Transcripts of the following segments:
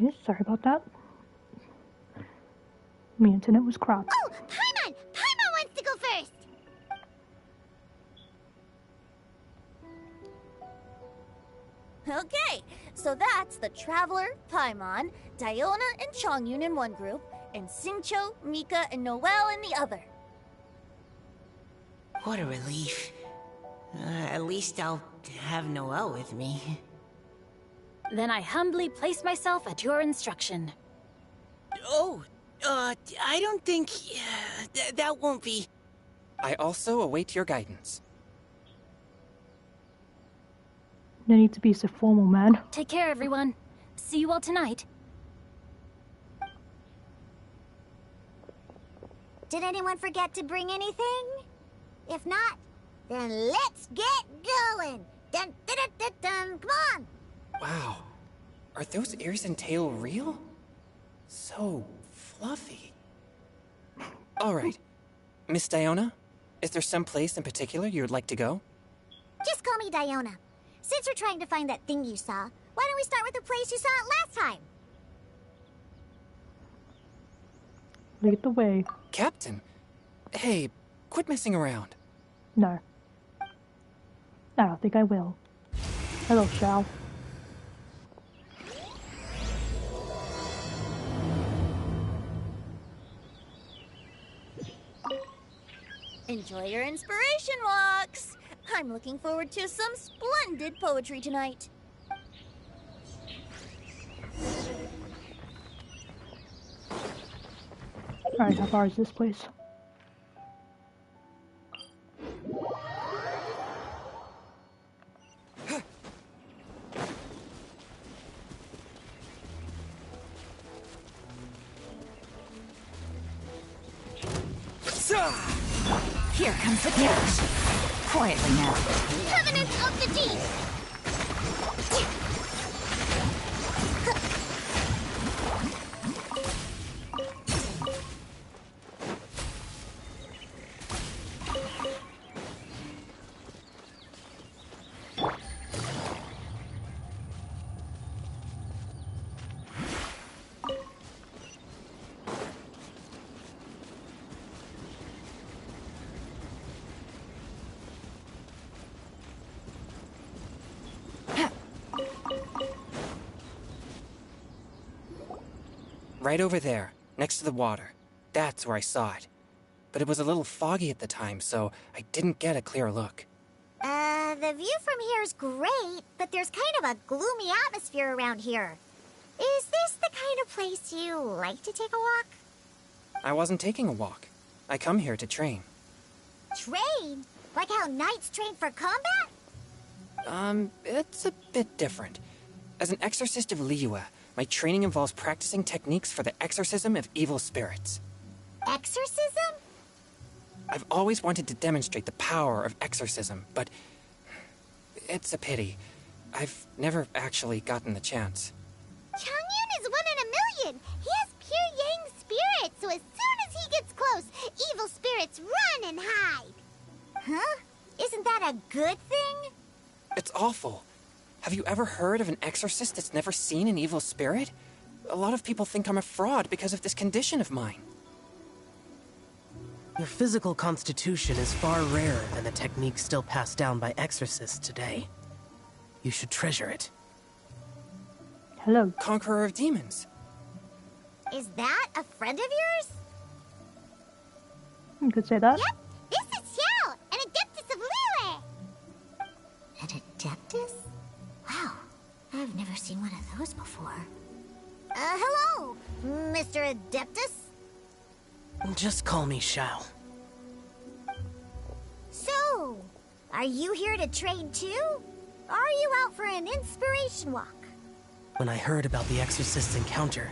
Okay, sorry about that. My internet was crap. Oh, Paimon! Paimon wants to go first! Okay, so that's the Traveler, Paimon, Diona, and Chongyun in one group, and Xingqiu, Mika, and Noelle in the other. What a relief. At least I'll have Noelle with me. Then I humbly place myself at your instruction. Oh, I don't think... that won't be... I also await your guidance. No need to be so formal, man. Take care, everyone. See you all tonight. Did anyone forget to bring anything? If not, then let's get going! Dun dun dun dun dun! Come on! Wow. Are those ears and tail real? So fluffy. Alright. Miss Diona, is there some place in particular you would like to go? Just call me Diona. Since we're trying to find that thing you saw, why don't we start with the place you saw it last time? Lead the way. Captain? Hey, quit messing around. No. I don't think I will. Hello, Shao. Enjoy your inspiration walks! I'm looking forward to some splendid poetry tonight. Alright, how far is this place? Here comes the cash. Quietly now. Covenants of the Deep! Right over there, next to the water. That's where I saw it. But it was a little foggy at the time, so I didn't get a clear look. The view from here is great, but there's kind of a gloomy atmosphere around here. Is this the kind of place you like to take a walk? I wasn't taking a walk. I come here to train. Train? Like how knights train for combat? It's a bit different. As an exorcist of Liyue, my training involves practicing techniques for the exorcism of evil spirits. Exorcism? I've always wanted to demonstrate the power of exorcism, but it's a pity. I've never actually gotten the chance. Chongyun is 1 in a million! He has pure yang spirit, so as soon as he gets close, evil spirits run and hide! Huh? Isn't that a good thing? It's awful. Have you ever heard of an exorcist that's never seen an evil spirit? A lot of people think I'm a fraud because of this condition of mine. Your physical constitution is far rarer than the techniques still passed down by exorcists today. You should treasure it. Hello. Conqueror of demons. Is that a friend of yours? You could say that. Yep, this is Xiao, an Adeptus of Liyue! An Adeptus? Wow, I've never seen one of those before. Hello, Mr. Adeptus? Just call me Shao. So, are you here to train too? Or are you out for an inspiration walk? When I heard about the exorcist's encounter,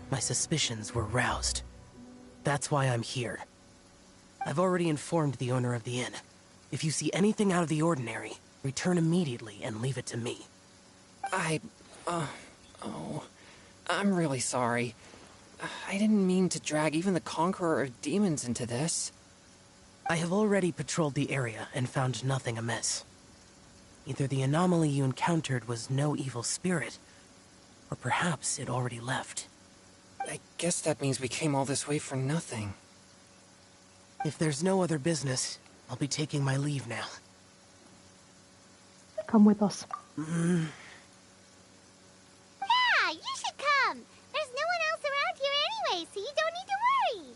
my suspicions were roused. That's why I'm here. I've already informed the owner of the inn. If you see anything out of the ordinary, return immediately and leave it to me. I'm really sorry. I didn't mean to drag even the Conqueror of Demons into this. I have already patrolled the area and found nothing amiss. Either the anomaly you encountered was no evil spirit, Or perhaps it already left. I guess that means we came all this way for nothing. If there's no other business, I'll be taking my leave now. Come with us. Yeah, you should come. There's no one else around here anyway, so you don't need to worry.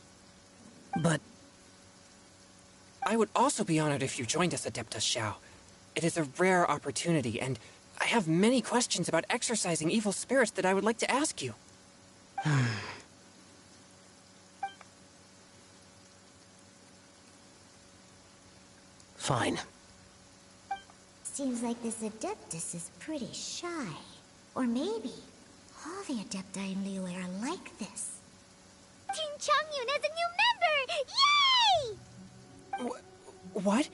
But I would also be honored if you joined us, Adeptus Xiao. It is a rare opportunity, and I have many questions about exorcising evil spirits that I would like to ask you. Fine. Seems like this Adeptus is pretty shy. Or maybe all the Adepti in Liyue are like this. Team Chongyun has a new member! Yay! What?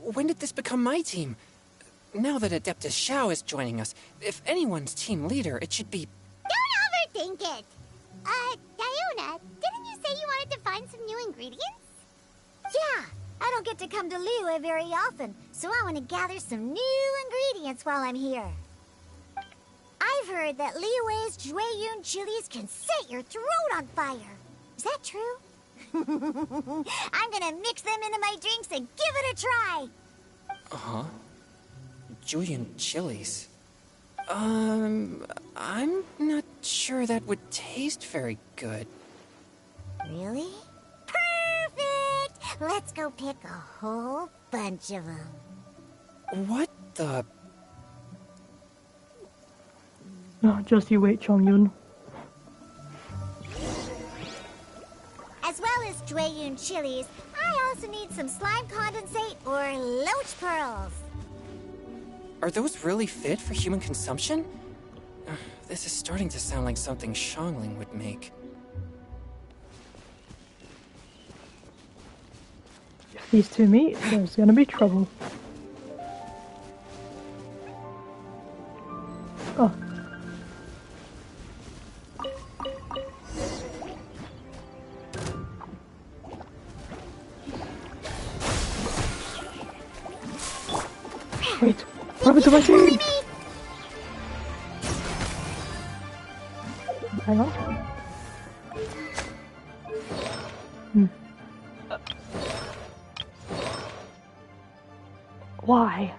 When did this become my team? Now that Adeptus Xiao is joining us, if anyone's team leader, it should be... Don't overthink it! Diona, didn't you say you wanted to find some new ingredients? Yeah, I don't get to come to Liyue very often, so I want to gather some new ingredients while I'm here. I've heard that Liyue's Jueyun chilies can set your throat on fire. Is that true? I'm gonna mix them into my drinks and give it a try. Uh-huh. Julian chilies. I'm not sure that would taste very good. Really? Perfect! Let's go pick a whole bunch of them. What the... Oh, just you wait, Chongyun. As well as Jueyun chilies, I also need some slime condensate or loach pearls. Are those really fit for human consumption? This is starting to sound like something Xiangling would make. If these two meet, there's gonna be trouble. Oh. Wait, what happened to my team? Hang on. Why?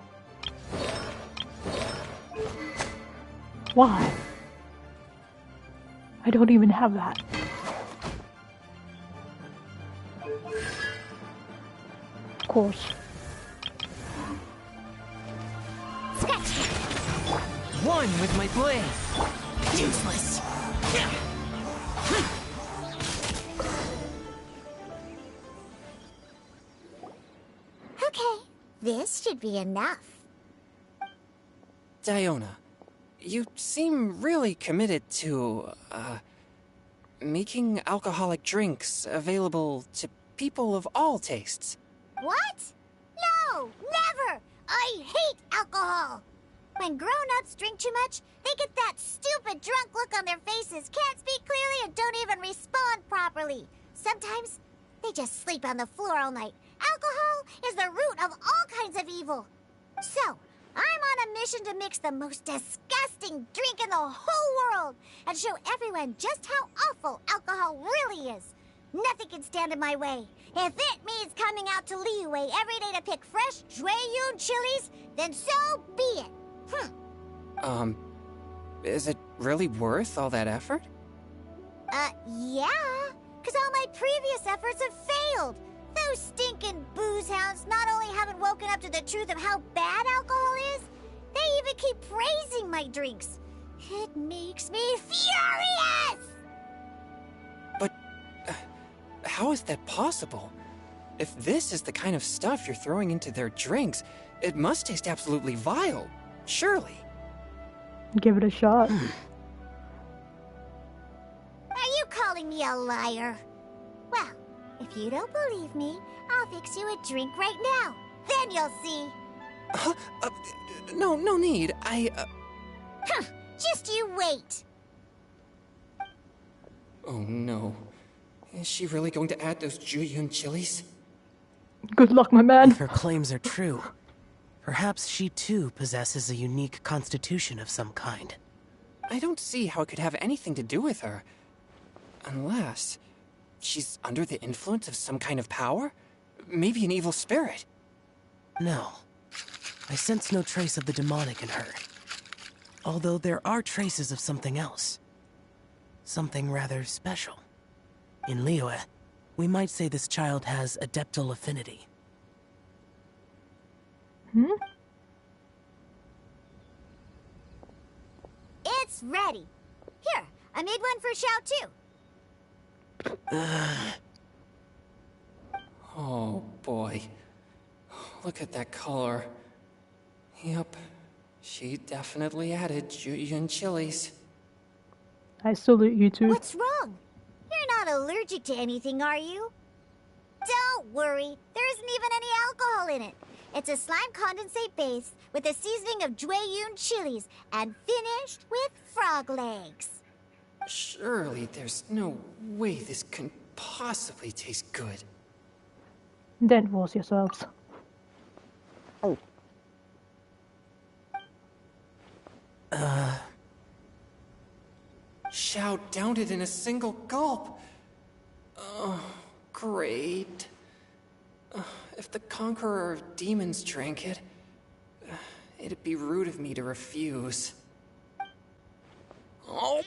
Why? I don't even have that. Of course. One with my blade. Useless. Okay, this should be enough. Diona, you seem really committed to, making alcoholic drinks available to people of all tastes. What? No, never! I hate alcohol! When grown-ups drink too much, they get that stupid drunk look on their faces, can't speak clearly, and don't even respond properly. Sometimes, they just sleep on the floor all night. Alcohol is the root of all kinds of evil. So, I'm on a mission to mix the most disgusting drink in the whole world and show everyone just how awful alcohol really is. Nothing can stand in my way. If it means coming out to Liyue every day to pick fresh Jueyun chilies, then so be it. Is it really worth all that effort? Yeah. Because all my previous efforts have failed. Those stinking booze hounds not only haven't woken up to the truth of how bad alcohol is, they even keep praising my drinks. It makes me furious! But, how is that possible? If this is the kind of stuff you're throwing into their drinks, it must taste absolutely vile. Surely. Give it a shot. Are you calling me a liar? Well, if you don't believe me, I'll fix you a drink right now. Then you'll see. No need. Just you wait. Oh no. Is she really going to add those Jueyun chilies? Good luck, my man. If her claims are true, perhaps she too possesses a unique constitution of some kind. I don't see how it could have anything to do with her. Unless she's under the influence of some kind of power? Maybe an evil spirit. No. I sense no trace of the demonic in her. Although there are traces of something else. Something rather special. In Liyue, we might say this child has adeptal affinity. Hmm? It's ready. Here, I made one for Xiao too. Oh boy. Look at that color. Yep. She definitely added Jueyun chilies. I salute you too. What's wrong? You're not allergic to anything, are you? Don't worry, there isn't even any alcohol in it. It's a slime condensate base with a seasoning of Jueyun chilies and finished with frog legs. Surely there's no way this can possibly taste good. Then force yourselves. Xiao downed it in a single gulp. Oh, great. If the Conqueror of Demons drank it, it'd be rude of me to refuse. Oh.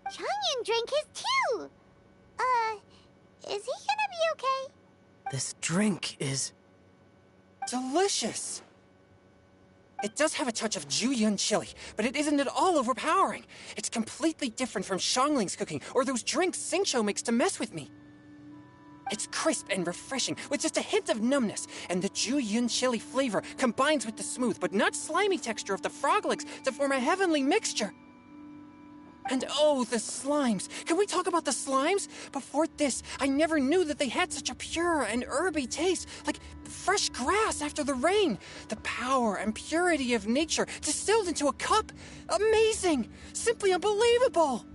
Changyun drank his too. Is he gonna be okay? This drink is... delicious! It does have a touch of Jueyun chili, but it isn't at all overpowering. It's completely different from Xiangling's cooking or those drinks Xingqiu makes to mess with me. It's crisp and refreshing, with just a hint of numbness, and the Jueyun chili flavor combines with the smooth but not slimy texture of the frog legs to form a heavenly mixture. And oh, the slimes! Can we talk about the slimes? Before this, I never knew that they had such a pure and herby taste, like fresh grass after the rain. The power and purity of nature distilled into a cup. Amazing! Simply unbelievable!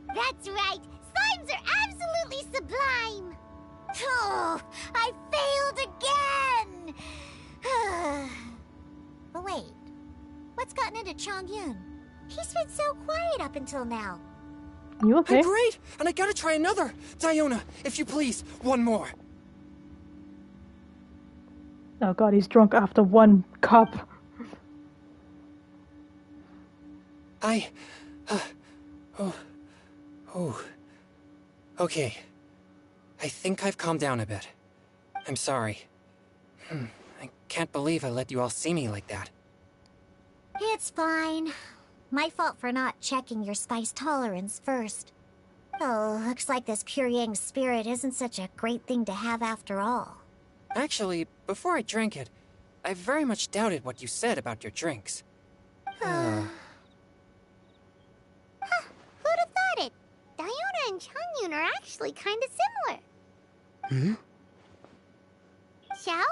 That's right. Slimes are absolutely sublime. Oh, I failed again. But wait, what's gotten into Changyun? He's been so quiet up until now. You okay? I'm great, and I gotta try another. Diona, if you please, one more. Oh god, he's drunk after one cup. Okay. I think I've calmed down a bit. I'm sorry. I can't believe I let you all see me like that. It's fine. My fault for not checking your spice tolerance first. Oh, looks like this pure yang spirit isn't such a great thing to have after all. Actually, before I drank it, I very much doubted what you said about your drinks. Who'd have thought it? Diona and Changyun are actually kinda similar. Hmm? Xiao?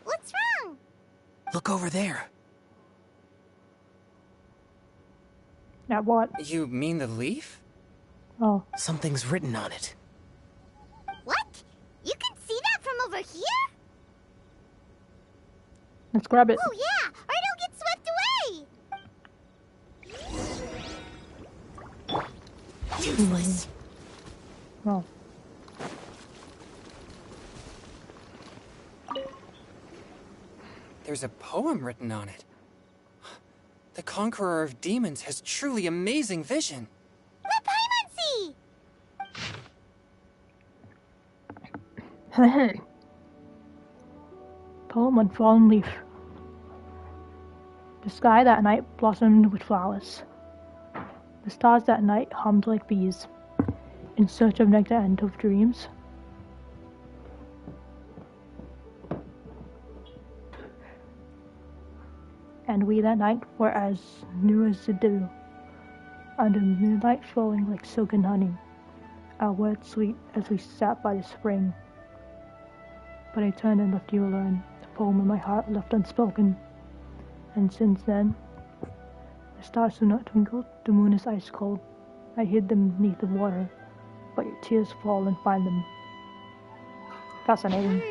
What's wrong? Look over there. At what? You mean the leaf? Oh, Something's written on it. What? You can see that from over here? let's grab it. Oh yeah, or it'll get swept away! Useless. Oh. There's a poem written on it. The Conqueror of Demons has truly amazing vision. Let Paimon see! Poem on fallen leaf. The sky that night blossomed with flowers. The stars that night hummed like bees, in search of nectar and of dreams. And we that night were as new as the dew, under moonlight flowing like silken honey, our words sweet as we sat by the spring. But I turned and left you alone, the poem in my heart left unspoken. And since then, the stars do not twinkle, the moon is ice cold. I hid them beneath the water, but your tears fall and find them. Fascinating.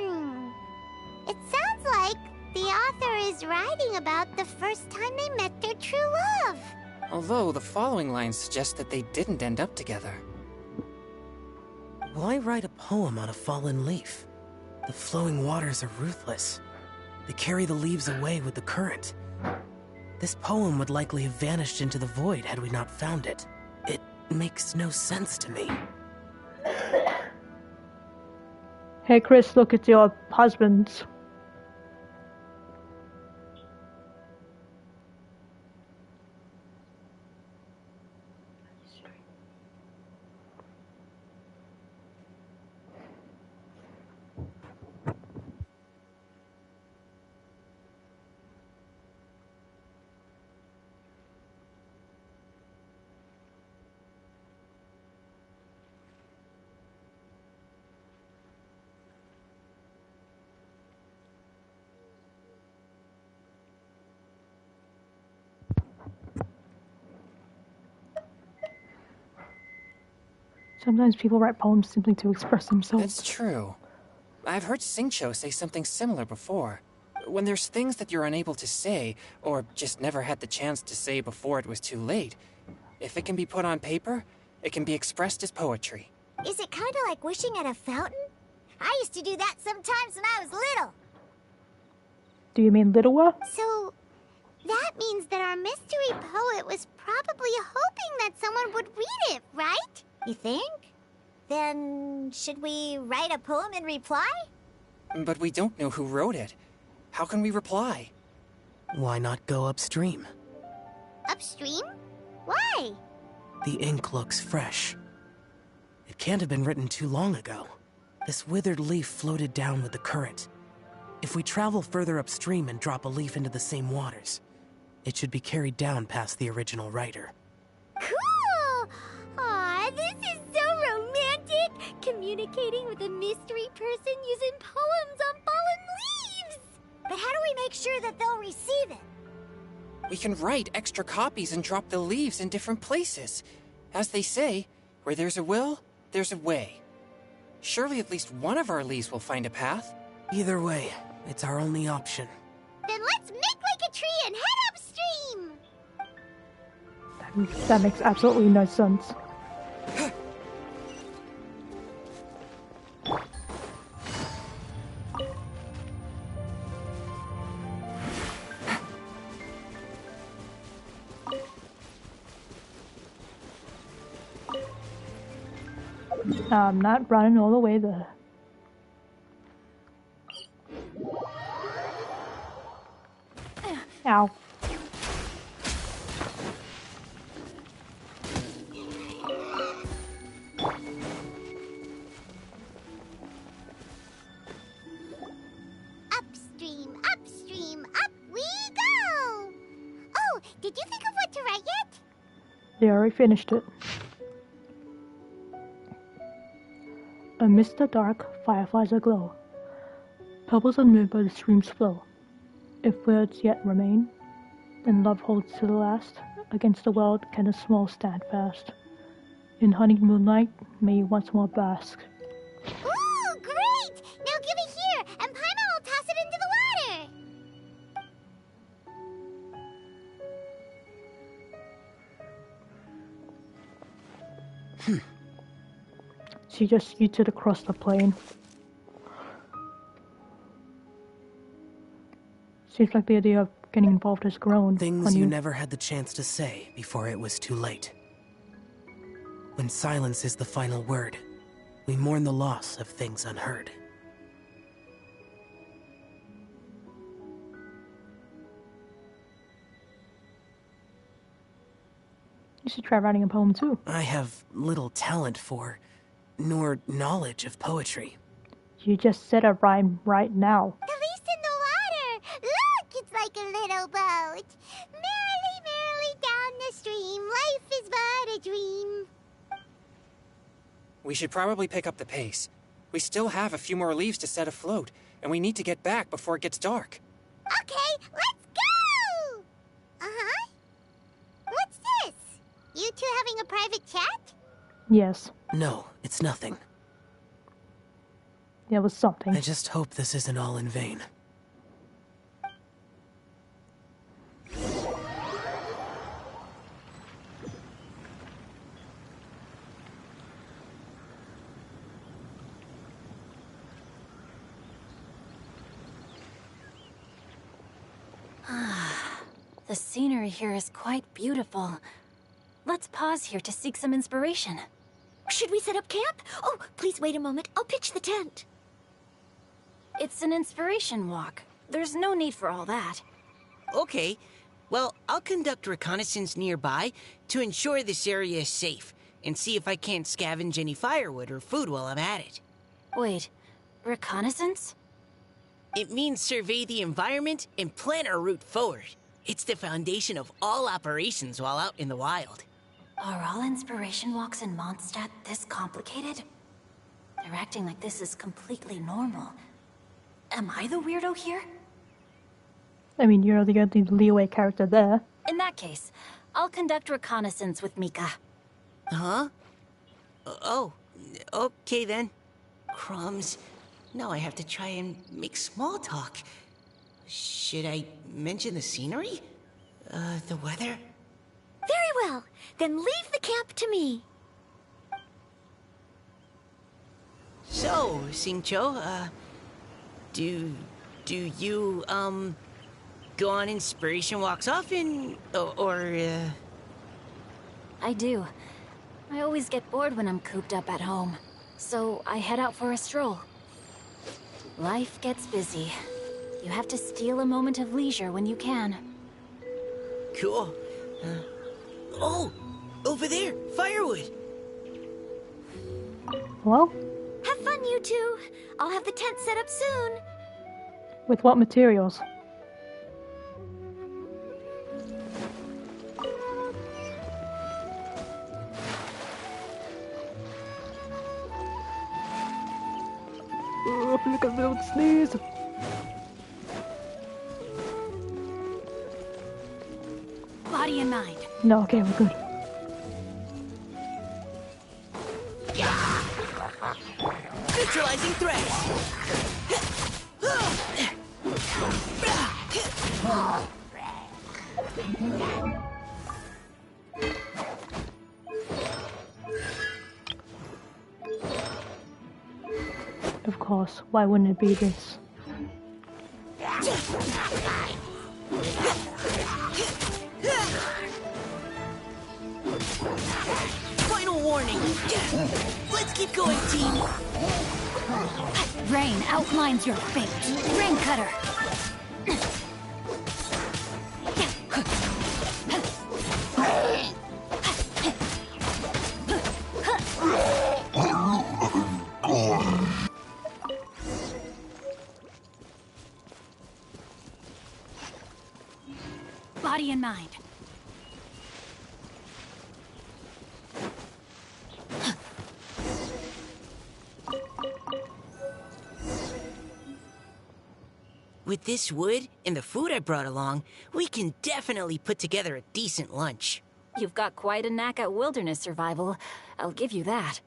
It sounds like the author is writing about the first time they met their true love. Although the following lines suggest that they didn't end up together. Why write a poem on a fallen leaf? The flowing waters are ruthless. They carry the leaves away with the current. This poem would likely have vanished into the void had we not found it. It makes no sense to me. Hey Chris, look at your husband's. Sometimes people write poems simply to express themselves. That's true. I've heard Xingqiu say something similar before. When there's things that you're unable to say, or just never had the chance to say before it was too late, if it can be put on paper, it can be expressed as poetry. Is it kind of like wishing at a fountain? I used to do that sometimes when I was little. Do you mean littler? So, that means that our mystery poet was probably hoping that someone would read it, right? You think? Then, should we write a poem in reply? But we don't know who wrote it. How can we reply? Why not go upstream? Upstream? Why? The ink looks fresh. It can't have been written too long ago. This withered leaf floated down with the current. If we travel further upstream and drop a leaf into the same waters, it should be carried down past the original writer. Cool! Aw, this is so romantic! Communicating with a mystery person using poems on fallen leaves! But how do we make sure that they'll receive it? We can write extra copies and drop the leaves in different places. As they say, where there's a will, there's a way. Surely at least one of our leaves will find a path. Either way, it's our only option. Then let's make like a tree and head upstream! That makes absolutely no sense. I'm not running all the way there. Ow. Upstream, upstream, up we go! Oh, did you think of what to write yet? They already finished it. Amidst the dark, fireflies aglow. Pebbles unmoved by the stream's flow. If words yet remain, then love holds to the last. Against the world can a small stand fast. In honeyed moonlight, may you once more bask. Ooh, great! Now give it here, and Paimon will toss it into the water! She just scooted across the plain. Seems like the idea of getting involved has grown. Things you never had the chance to say before it was too late. When silence is the final word, we mourn the loss of things unheard. You should try writing a poem too. I have little talent for, nor knowledge of poetry. You just said a rhyme right now. The leaf's in the water! Look, it's like a little boat! Merrily, merrily down the stream, life is but a dream. We should probably pick up the pace. We still have a few more leaves to set afloat, and we need to get back before it gets dark. Okay, let's go! Uh-huh. What's this? You two having a private chat? Yes, No, it's nothing. there was something. I just hope this isn't all in vain. The scenery here is quite beautiful. Let's pause here to seek some inspiration. Should we set up camp? Oh, please wait a moment. I'll pitch the tent. It's an inspiration walk. There's no need for all that. Okay. Well, I'll conduct reconnaissance nearby to ensure this area is safe, and see if I can't scavenge any firewood or food while I'm at it. Wait, reconnaissance? It means survey the environment and plan our route forward. It's the foundation of all operations while out in the wild. Are all inspiration walks in Mondstadt this complicated? They're acting like this is completely normal. Am I the weirdo here? I mean, you're the only leeway character there. In that case, I'll conduct reconnaissance with Mika. Huh? Oh, okay then. Crumbs. Now I have to try and make small talk. Should I mention the scenery? The weather? Very well. Then leave the camp to me. So, Xingqiu, do you, go on inspiration walks often, or I do. I always get bored when I'm cooped up at home, so I head out for a stroll. Life gets busy. You have to steal a moment of leisure when you can. Cool. Oh, over there, firewood. Well, Have fun, you two. I'll have the tent set up soon. with what materials? Oh, look at me sneeze. Body and mind. No, okay, we're good. Neutralizing threats. Of course, why wouldn't it be this? Final warning. Let's keep going, team. Rain outlines your fate. Rain cutter. Body and mind. With this wood and the food I brought along, we can definitely put together a decent lunch. You've got quite a knack at wilderness survival. I'll give you that.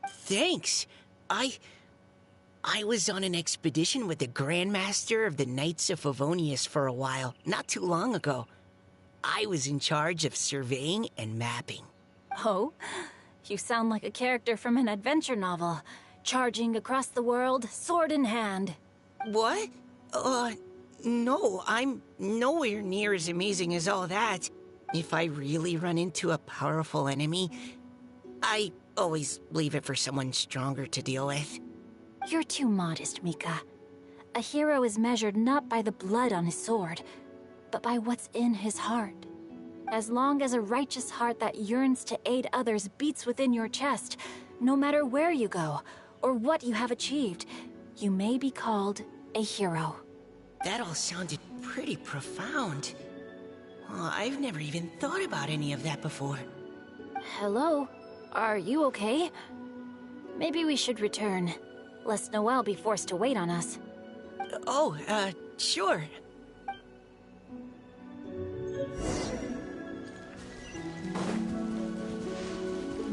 Thanks. I was on an expedition with the Grandmaster of the Knights of Favonius for a while, not too long ago. I was in charge of surveying and mapping. Oh? You sound like a character from an adventure novel. Charging across the world, sword in hand. What? No, I'm nowhere near as amazing as all that. If I really run into a powerful enemy, I always leave it for someone stronger to deal with. You're too modest, Mika. A hero is measured not by the blood on his sword, but by what's in his heart. As long as a righteous heart that yearns to aid others beats within your chest, no matter where you go, or what you have achieved, you may be called a hero. That all sounded pretty profound. Oh, I've never even thought about any of that before. Hello? Are you okay? Maybe we should return, lest Noelle be forced to wait on us. Oh, sure.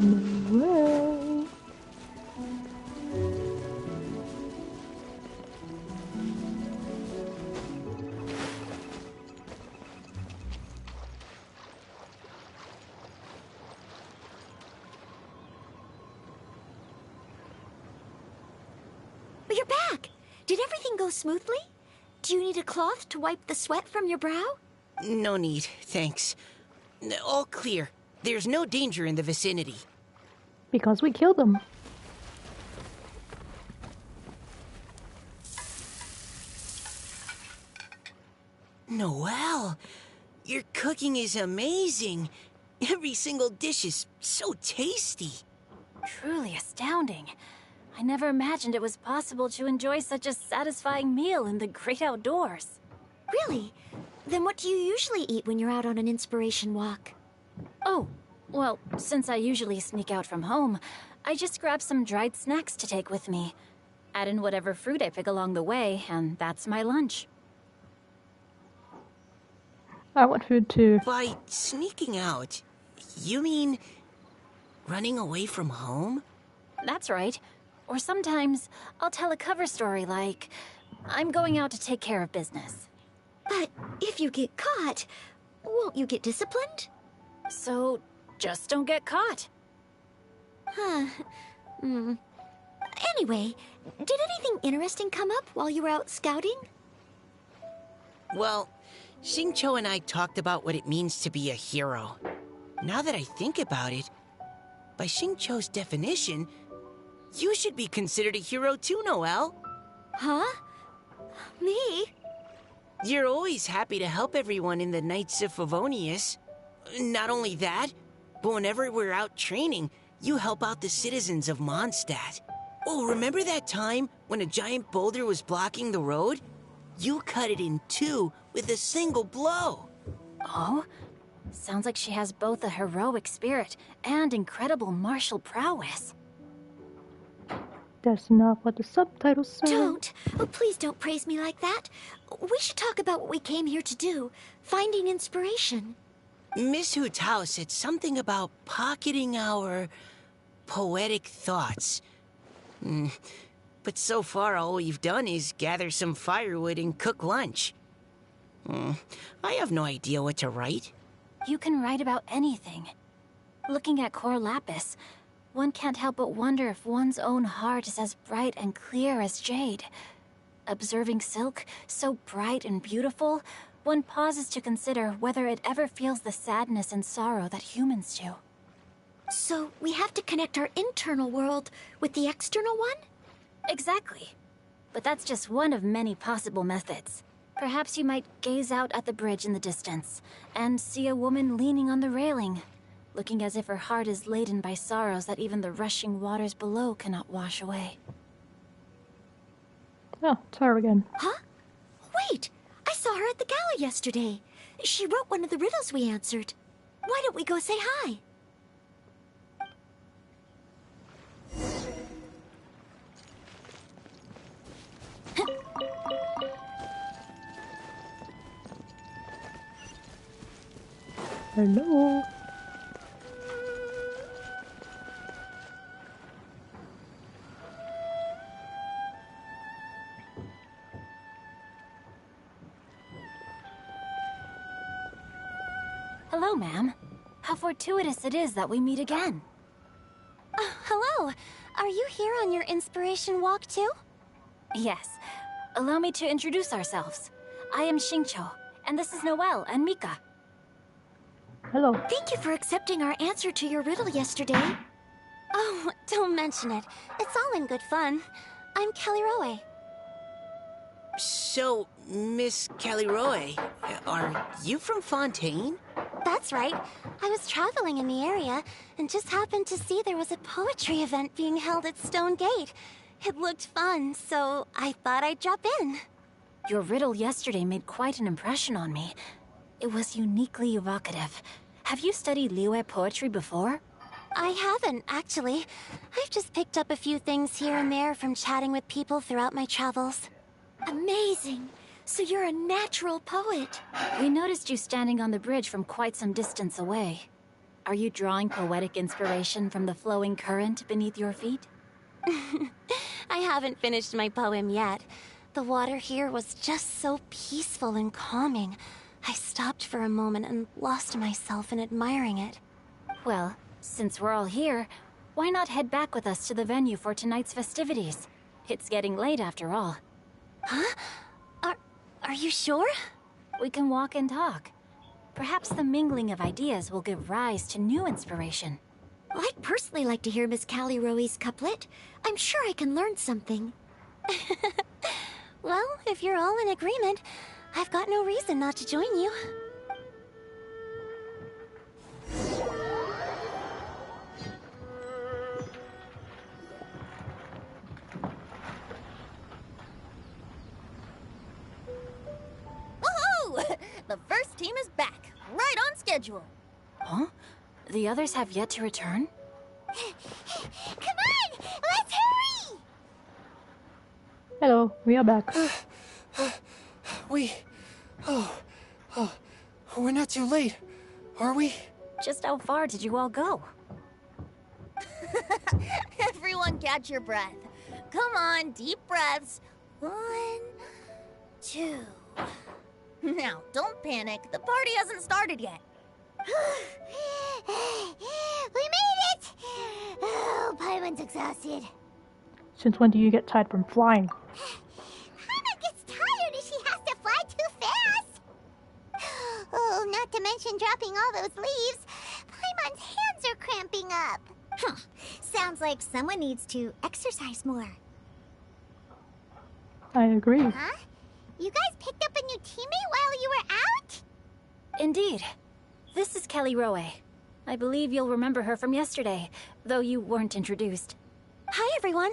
No way. But you're back. Did everything go smoothly? Do you need a cloth to wipe the sweat from your brow? No need, thanks. All clear. There's no danger in the vicinity. Because we killed them. Noelle, your cooking is amazing. Every single dish is so tasty. Truly astounding. I never imagined it was possible to enjoy such a satisfying meal in the great outdoors. Really? Then what do you usually eat when you're out on an inspiration walk? Oh, well, since I usually sneak out from home, I just grab some dried snacks to take with me. Add in whatever fruit I pick along the way, and that's my lunch. I want food too. By sneaking out, you mean running away from home? That's right. Or sometimes I'll tell a cover story like, I'm going out to take care of business. But if you get caught, won't you get disciplined? So, just don't get caught. Huh. Anyway, did anything interesting come up while you were out scouting? Well, Xingqiu and I talked about what it means to be a hero. Now that I think about it, by Xingqiu's definition, you should be considered a hero too, Noelle. Huh? Me? You're always happy to help everyone in the Knights of Favonius. Not only that, but whenever we're out training, you help out the citizens of Mondstadt. Oh, remember that time when a giant boulder was blocking the road? You cut it in two with a single blow. Oh? Sounds like she has both a heroic spirit and incredible martial prowess. That's not what the subtitles say. Don't! Oh, please don't praise me like that. We should talk about what we came here to do. Finding inspiration. Miss Hu Tao said something about pocketing our poetic thoughts. But so far, all we've done is gather some firewood and cook lunch. I have no idea what to write. You can write about anything. Looking at Cor Lapis, one can't help but wonder if one's own heart is as bright and clear as jade. Observing silk, so bright and beautiful, one pauses to consider whether it ever feels the sadness and sorrow that humans do. So we have to connect our internal world with the external one? Exactly. But that's just one of many possible methods. Perhaps you might gaze out at the bridge in the distance and see a woman leaning on the railing, looking as if her heart is laden by sorrows that even the rushing waters below cannot wash away. Oh, it's her again. Huh? Wait! I saw her at the gala yesterday. She wrote one of the riddles we answered. Why don't we go say hi? Hello. Hello, ma'am. How fortuitous it is that we meet again. Hello. Are you here on your inspiration walk too? Yes. Allow me to introduce ourselves. I am Xingqiu, and this is Noelle and Mika. Hello. Thank you for accepting our answer to your riddle yesterday. Oh, don't mention it. It's all in good fun. I'm Caliroe. So, Miss Caliroe, are you from Fontaine? That's right. I was traveling in the area and just happened to see there was a poetry event being held at Stone Gate. It looked fun, so I thought I'd drop in. Your riddle yesterday made quite an impression on me. It was uniquely evocative. Have you studied Liyue poetry before? I haven't, actually. I've just picked up a few things here and there from chatting with people throughout my travels. Amazing! So you're a natural poet. We noticed you standing on the bridge from quite some distance away. Are you drawing poetic inspiration from the flowing current beneath your feet? I haven't finished my poem yet. The water here was just so peaceful and calming. I stopped for a moment and lost myself in admiring it. Well, since we're all here, why not head back with us to the venue for tonight's festivities? It's getting late after all. Huh? Are you sure? We can walk and talk. Perhaps the mingling of ideas will give rise to new inspiration. I'd personally like to hear Miss Callie Rowe's couplet. I'm sure I can learn something. Well, if you're all in agreement, I've got no reason not to join you. Woohoo! The first team is back, right on schedule. Huh? The others have yet to return? Come on! Let's hurry! Hello, we are back. We're not too late, are we? Just how far did you all go? Everyone catch your breath. Come on, deep breaths. 1, 2. Now, don't panic. The party hasn't started yet. We made it! Oh, Paimon's exhausted. Since when do you get tired from flying? Paimon gets tired if she has to fly too fast. Oh, not to mention dropping all those leaves. Paimon's hands are cramping up. Sounds like someone needs to exercise more. I agree. Huh? You guys picked up a new teammate while you were out? Indeed. This is Callie Rowe. I believe you'll remember her from yesterday, though you weren't introduced. Hi, everyone.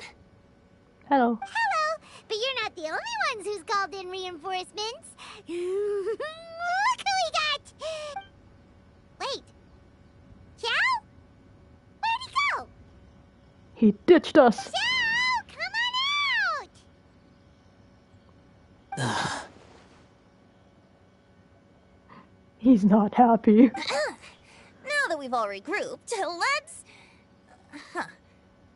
Hello. Hello, but you're not the only ones who's called in reinforcements. Look who we got! Wait. Xiao? Where'd he go? He ditched us. Xiao, come on out! He's not happy. Now that we've all regrouped, let's...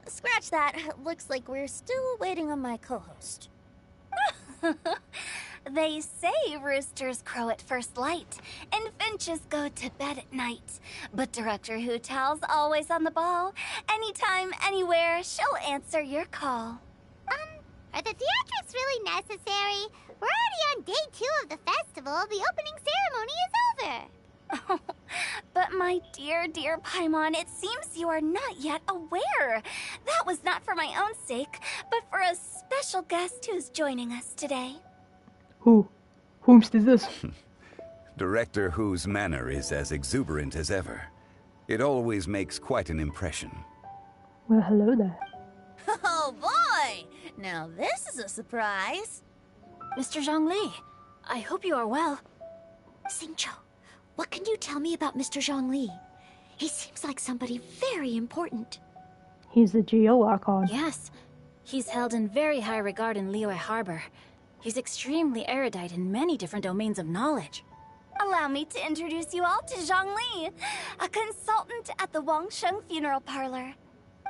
Scratch that. Looks like we're still waiting on my co-host. They say roosters crow at first light, and finches go to bed at night. But Director Hootal's always on the ball. Anytime, anywhere, she'll answer your call. Are the theatrics really necessary? We're already on day 2 of the festival. The opening ceremony is over. But my dear, dear Paimon, it seems you are not yet aware. That was not for my own sake, but for a special guest who's joining us today. Who? Whomst is this? Director Who's manner is as exuberant as ever. It always makes quite an impression. Well, hello there. Oh boy! Now this is a surprise. Mr. Zhongli, I hope you are well. Xingqiu, what can you tell me about Mr. Zhongli? He seems like somebody very important. He's the Geo Archon. Yes, he's held in very high regard in Liyue Harbor. He's extremely erudite in many different domains of knowledge. Allow me to introduce you all to Zhongli, a consultant at the Wangsheng Funeral Parlor.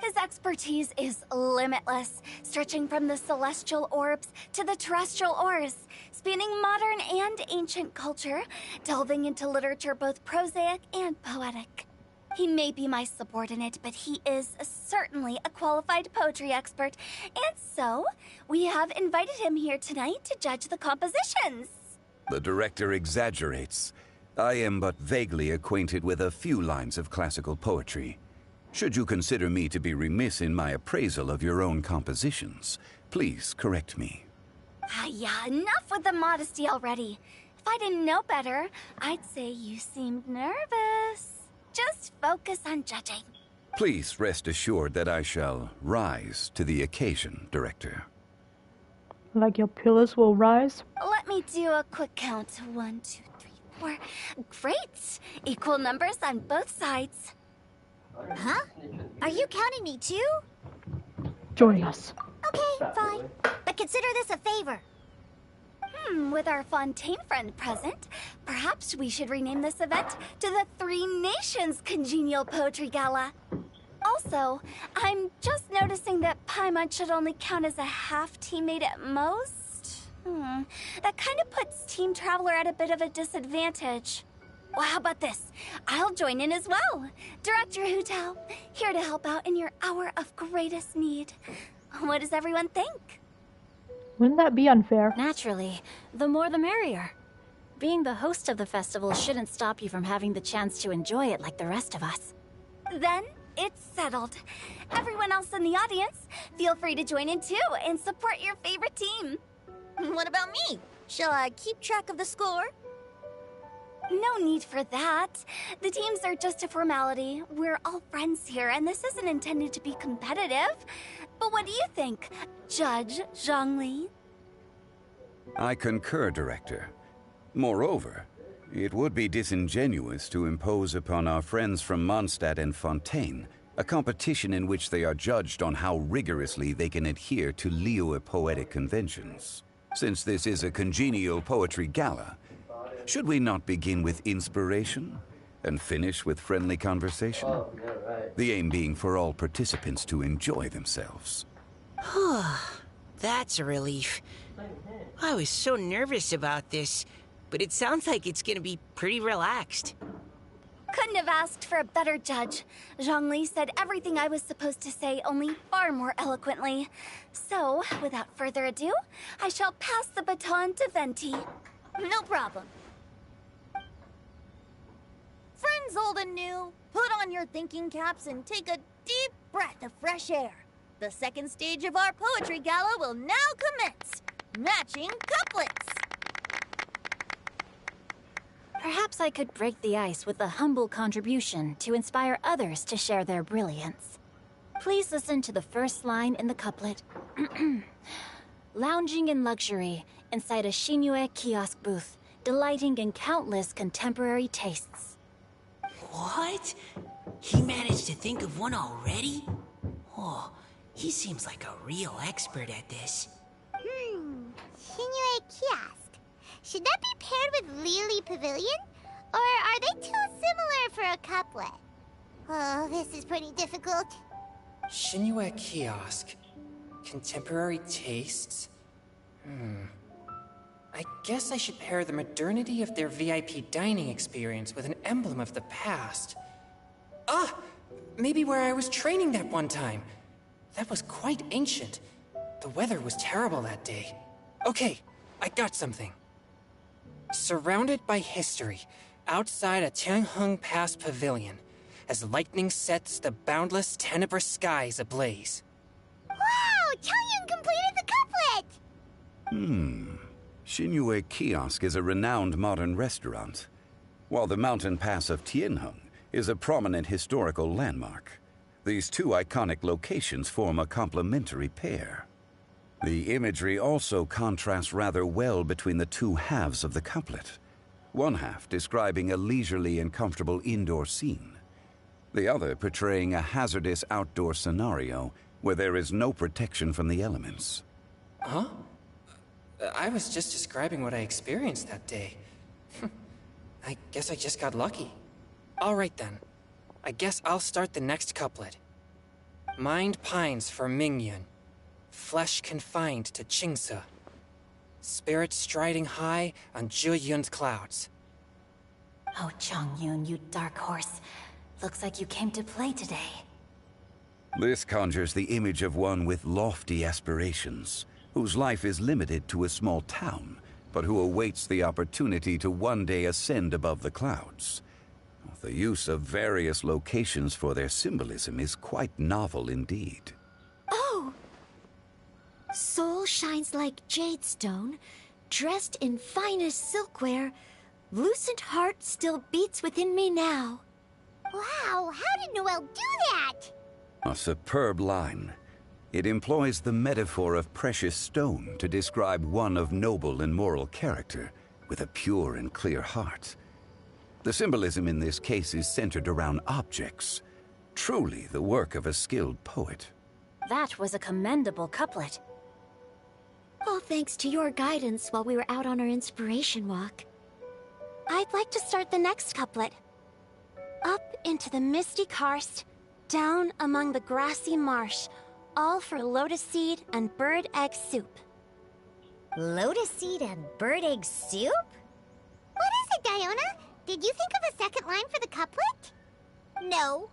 His expertise is limitless, stretching from the celestial orbs to the terrestrial ores, spanning modern and ancient culture, delving into literature both prosaic and poetic. He may be my subordinate, but he is certainly a qualified poetry expert, and so we have invited him here tonight to judge the compositions. The director exaggerates. I am but vaguely acquainted with a few lines of classical poetry. Should you consider me to be remiss in my appraisal of your own compositions, please correct me. Yeah, enough with the modesty already. If I didn't know better, I'd say you seemed nervous. Just focus on judging. Please rest assured that I shall rise to the occasion, Director. Like your pillars will rise? Let me do a quick count. 1, 2, 3, 4. Great! Equal numbers on both sides. Huh? Are you counting me too? Join us. Okay, fine. But consider this a favor. With our Fontaine friend present, perhaps we should rename this event to the Three Nations Congenial Poetry Gala. Also, I'm just noticing that Paimon should only count as a half teammate at most. That kind of puts Team Traveler at a bit of a disadvantage. Well, how about this? I'll join in as well. Director Hootal, here to help out in your hour of greatest need. What does everyone think? Wouldn't that be unfair? Naturally, the more the merrier. Being the host of the festival shouldn't stop you from having the chance to enjoy it like the rest of us. Then it's settled. Everyone else in the audience, feel free to join in too and support your favorite team. What about me? Shall I keep track of the score? No need for that. The teams are just a formality. We're all friends here, and this isn't intended to be competitive. But what do you think, Judge Zhongli? I concur, Director. Moreover, it would be disingenuous to impose upon our friends from Mondstadt and Fontaine a competition in which they are judged on how rigorously they can adhere to Liyue poetic conventions. Since this is a congenial poetry gala, should we not begin with inspiration and finish with friendly conversation? The aim being for all participants to enjoy themselves. That's a relief. I was so nervous about this, but it sounds like it's gonna be pretty relaxed. Couldn't have asked for a better judge. Zhongli said everything I was supposed to say, only far more eloquently. So, without further ado, I shall pass the baton to Venti. No problem. Friends old and new, put on your thinking caps and take a deep breath of fresh air. The second stage of our poetry gala will now commence. Matching couplets. Perhaps I could break the ice with a humble contribution to inspire others to share their brilliance. Please listen to the first line in the couplet. Lounging in luxury inside a Shinue kiosk booth, delighting in countless contemporary tastes. What? He managed to think of one already? Oh, he seems like a real expert at this. Shinue Kiosk. Should that be paired with Lily Pavilion? Or are they too similar for a couplet? Oh, this is pretty difficult. Shinue Kiosk. Contemporary tastes? I guess I should pair the modernity of their VIP dining experience with an emblem of the past. Ah! Maybe where I was training that one time. That was quite ancient. The weather was terrible that day. Okay, I got something. Surrounded by history, outside a Tianheng Pass pavilion, as lightning sets the boundless tenebrous skies ablaze. Wow! Changyun completed the couplet! Shinue Kiosk is a renowned modern restaurant, while the mountain pass of Tianheng is a prominent historical landmark. These two iconic locations form a complementary pair. The imagery also contrasts rather well between the two halves of the couplet. One half describing a leisurely and comfortable indoor scene, the other portraying a hazardous outdoor scenario where there is no protection from the elements. Huh? I was just describing what I experienced that day. I guess I just got lucky. Alright then. I guess I'll start the next couplet. Mind pines for Mingyun. Flesh confined to Qingse. Spirit striding high on Zheyun's clouds. Oh, Changyun, you dark horse. Looks like you came to play today. This conjures the image of one with lofty aspirations, whose life is limited to a small town, but who awaits the opportunity to one day ascend above the clouds. The use of various locations for their symbolism is quite novel indeed. Oh! Soul shines like jade stone, dressed in finest silkwear. Lucent heart still beats within me now. Wow, how did Noelle do that? A superb line. It employs the metaphor of precious stone to describe one of noble and moral character, with a pure and clear heart. The symbolism in this case is centered around objects, truly the work of a skilled poet. That was a commendable couplet. All thanks to your guidance while we were out on our inspiration walk. I'd like to start the next couplet. Up into the misty karst, down among the grassy marsh, all for lotus seed and bird egg soup. Lotus seed and bird egg soup? What is it, Diona? Did you think of a second line for the couplet? No.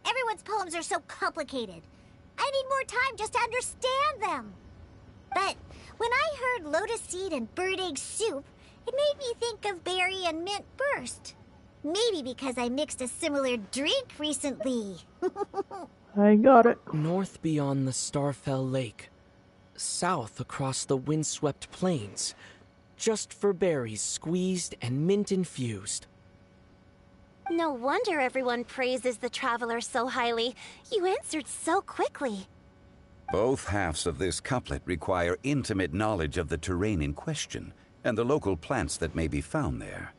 Everyone's poems are so complicated. I need more time just to understand them. But when I heard lotus seed and bird egg soup, It made me think of berry and mint burst. Maybe because I mixed a similar drink recently. I got it. North beyond the Starfell Lake. South across the windswept plains. Just for berries squeezed and mint infused. No wonder everyone praises the traveler so highly. You answered so quickly. Both halves of this couplet require intimate knowledge of the terrain in question and the local plants that may be found there.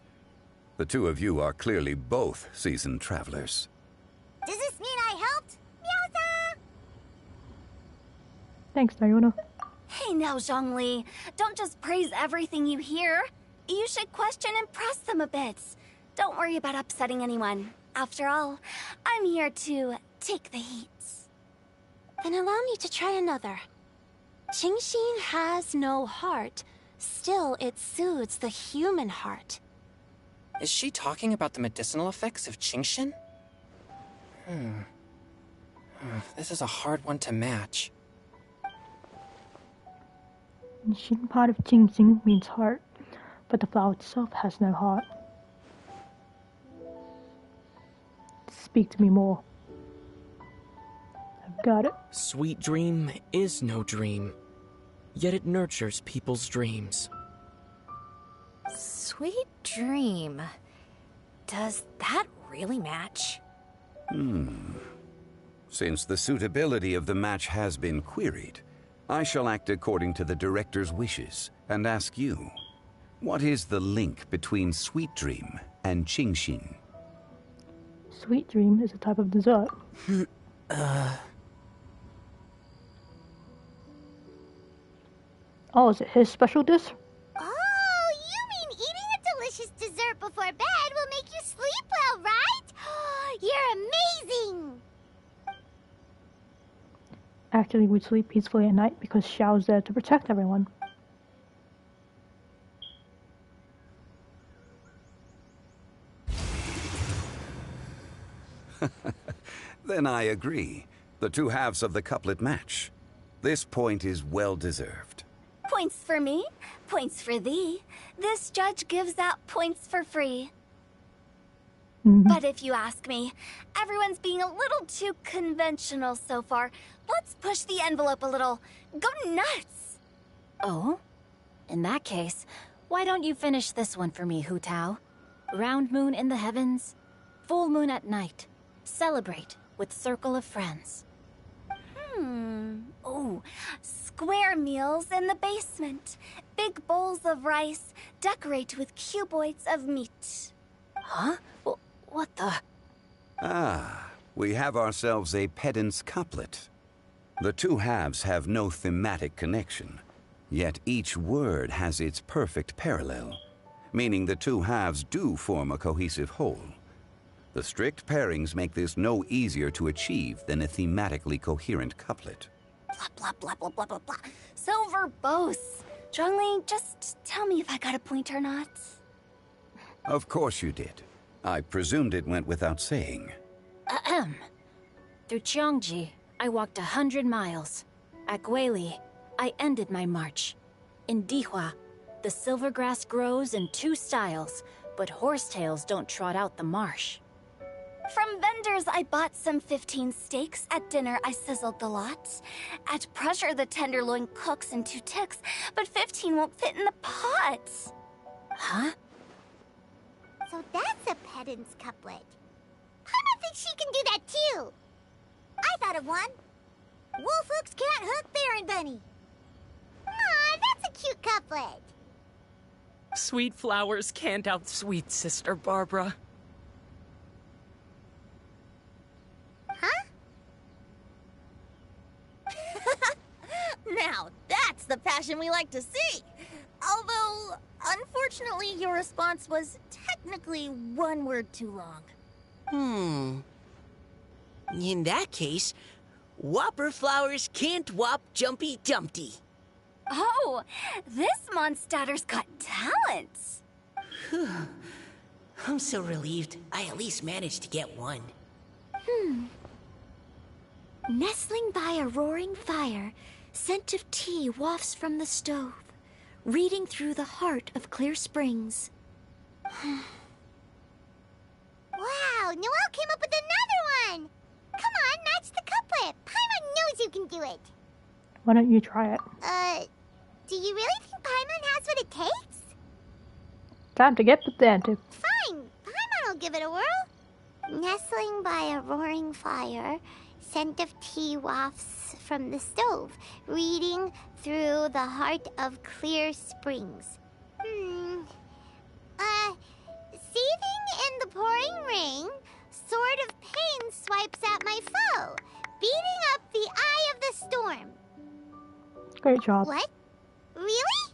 The two of you are clearly both seasoned travelers. Does this mean I helped? Meowza! Thanks, Diona. Hey now, Zhongli. Don't just praise everything you hear. You should question and press them a bit. Don't worry about upsetting anyone. After all, I'm here to take the heat. Then allow me to try another. Qingxin has no heart. Still, it soothes the human heart. Is she talking about the medicinal effects of Qingxin? This is a hard one to match. Xin part of Jingxing means heart, but the flower itself has no heart. Speak to me more. I've got it. Sweet dream is no dream, yet it nurtures people's dreams. Sweet dream. Does that really match? Since the suitability of the match has been queried, I shall act according to the director's wishes and ask you, what is the link between Sweet Dream and Qingxin? Sweet dream is a type of dessert. Oh, is it his special dish? Oh, you mean eating a delicious dessert before bed will make you sleep well, right? You're amazing! Actually, we sleep peacefully at night because Xiao's there to protect everyone. Then I agree. The two halves of the couplet match. This point is well deserved. Points for me, points for thee. This judge gives out points for free. But if you ask me, everyone's being a little too conventional so far. Let's push the envelope a little. Go nuts! Oh? In that case, why don't you finish this one for me, Hu Tao? Round moon in the heavens, full moon at night. Celebrate with circle of friends. Oh, square meals in the basement. Big bowls of rice. Decorate with cuboids of meat. Huh? What the? Ah, we have ourselves a pedant's couplet. The two halves have no thematic connection, yet each word has its perfect parallel, meaning the two halves do form a cohesive whole. The strict pairings make this no easier to achieve than a thematically coherent couplet. Blah, blah, blah, blah, blah, blah, blah. So verbose. Zhongli, just tell me if I got a point or not. Of course you did. I presumed it went without saying. Ahem. Through Cheongji, I walked 100 miles. At Guili, I ended my march. In Dihua, the silver grass grows in 2 styles, but horsetails don't trot out the marsh. From vendors, I bought some 15 steaks. At dinner, I sizzled the lot. At pressure, the tenderloin cooks in 2 ticks, but 15 won't fit in the pot. Huh? So that's a pedant's couplet. I don't think she can do that too. I thought of one. Wolf hooks can't hook Baron Bunny. Aw, that's a cute couplet. Sweet flowers can't outsweet Sister Barbara. Huh? Now, that's the passion we like to see. Although, unfortunately, your response was technically 1 word too long. In that case, Whopper flowers can't whop Jumpy Dumpty. Oh, this monster's got talents. I'm so relieved I at least managed to get one. Nestling by a roaring fire, scent of tea wafts from the stove. reading through the heart of Clear Springs. Wow, Noelle came up with another one! Come on, match the couplet. Paimon knows you can do it. Why don't you try it? Do you really think Paimon has what it takes? Time to get pedantic. Fine, Paimon will give it a whirl. Nestling by a roaring fire, scent of tea wafts from the stove, reading through the heart of Clear Springs. Seething in the pouring rain, sword of pain swipes at my foe, beating up the eye of the storm. Great job. What? Really?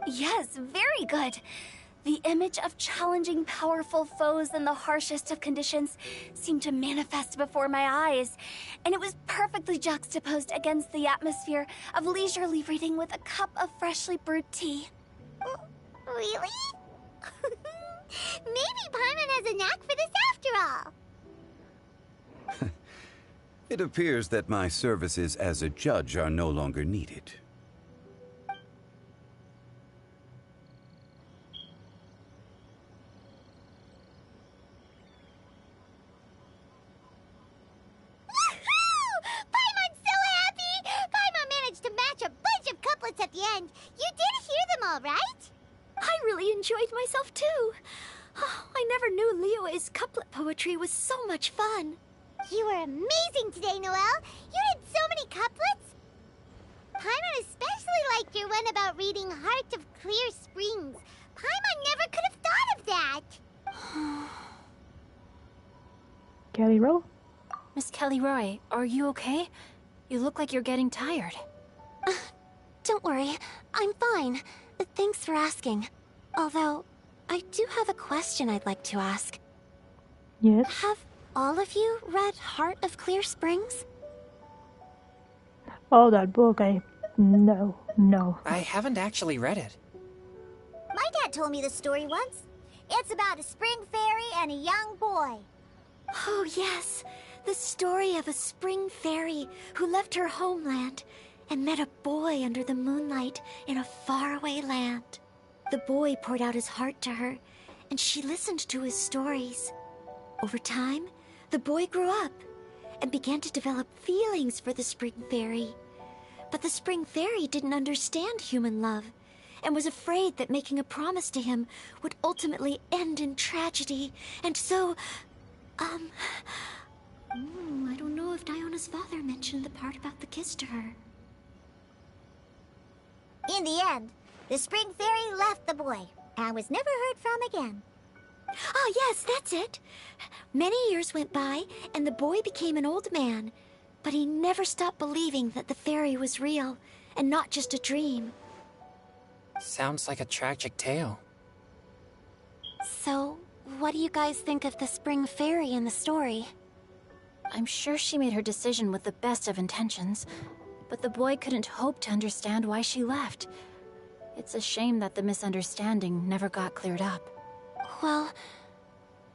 Yes, very good. The image of challenging powerful foes in the harshest of conditions seemed to manifest before my eyes, and it was perfectly juxtaposed against the atmosphere of leisurely reading with a cup of freshly brewed tea. Really? Maybe Paimon has a knack for this after all. It appears that my services as a judge are no longer needed. Paimon's so happy! Paimon managed to match a bunch of couplets at the end. You did hear them all, right? I really enjoyed myself too. Oh, I never knew Liyue's couplet poetry was so much fun. You were amazing today, Noelle. You did so many couplets. Paimon especially liked your one about reading Heart of Clear Springs. Paimon never could have thought of that. Kelly Rowe? Miss Kelly Roy, are you okay? You look like you're getting tired. Don't worry, I'm fine. Thanks for asking. Although, I do have a question I'd like to ask. Yes? Have all of you read Heart of Clear Springs? Oh, that book, No. I haven't actually read it. My dad told me the story once. It's about a spring fairy and a young boy. Oh, yes. The story of a spring fairy who left her homeland and met a boy under the moonlight in a faraway land. The boy poured out his heart to her, and she listened to his stories. Over time, the boy grew up and began to develop feelings for the spring fairy. But the spring fairy didn't understand human love and was afraid that making a promise to him would ultimately end in tragedy. And so, I don't know if Diona's father mentioned the part about the kiss to her. In the end, the spring fairy left the boy and was never heard from again. Oh, yes, that's it. Many years went by, and the boy became an old man. But he never stopped believing that the fairy was real, and not just a dream. Sounds like a tragic tale. So, what do you guys think of the spring fairy in the story? I'm sure she made her decision with the best of intentions, but the boy couldn't hope to understand why she left. It's a shame that the misunderstanding never got cleared up. Well,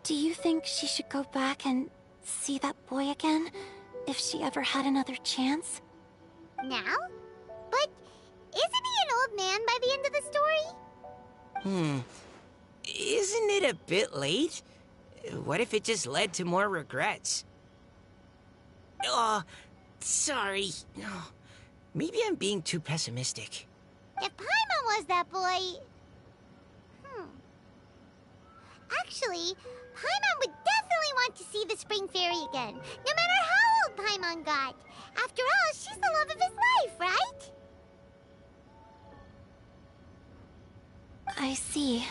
do you think she should go back and see that boy again, if she ever had another chance? Now? But isn't he an old man by the end of the story? Isn't it a bit late? What if it just led to more regrets? Oh, sorry. Oh, maybe I'm being too pessimistic. If Paimon was that boy... Actually, Paimon would definitely want to see the spring fairy again, no matter how old Paimon got. After all, she's the love of his life, right? I see.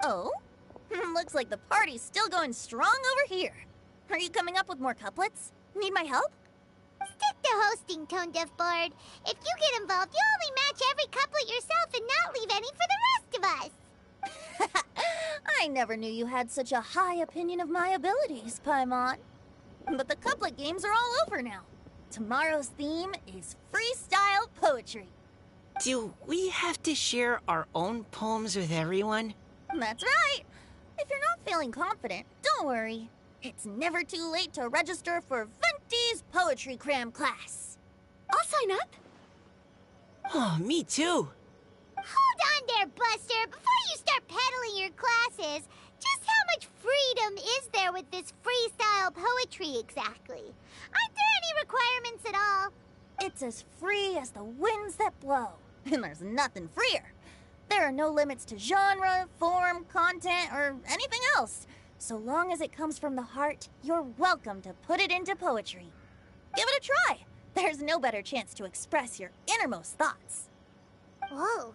Oh? Looks like the party's still going strong over here. Are you coming up with more couplets? Need my help? Stick to hosting, Tone Deaf Bard. If you get involved, you'll only match every couplet yourself and not leave any for the rest of us. I never knew you had such a high opinion of my abilities, Paimon. But the couplet games are all over now. Tomorrow's theme is freestyle poetry. Do we have to share our own poems with everyone? That's right. If you're not feeling confident, don't worry. It's never too late to register for Venti's Poetry Cram class. I'll sign up. Oh, me too. Hold on there, Buster. Before you start peddling your classes, just how much freedom is there with this freestyle poetry exactly? Aren't there any requirements at all? It's as free as the winds that blow. And there's nothing freer. There are no limits to genre, form, content, or anything else. So long as it comes from the heart, you're welcome to put it into poetry. Give it a try. There's no better chance to express your innermost thoughts. Whoa,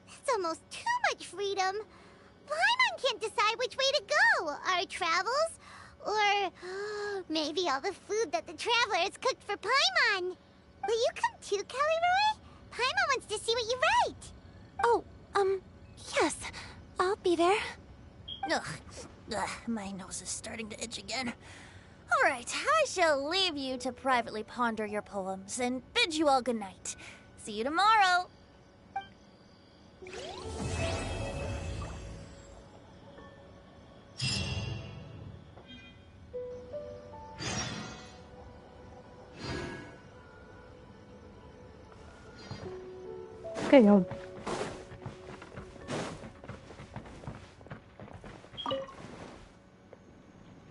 that's almost too much freedom. Paimon can't decide which way to go. Our travels? Or maybe all the food that the travelers cooked for Paimon. Will you come too, Kelly-Roy? Paimon wants to see what you write. Oh, yes. I'll be there. Ugh, my nose is starting to itch again. All right, I shall leave you to privately ponder your poems and bid you all good night. See you tomorrow. Okay,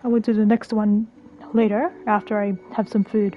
I will do the next one later after I have some food.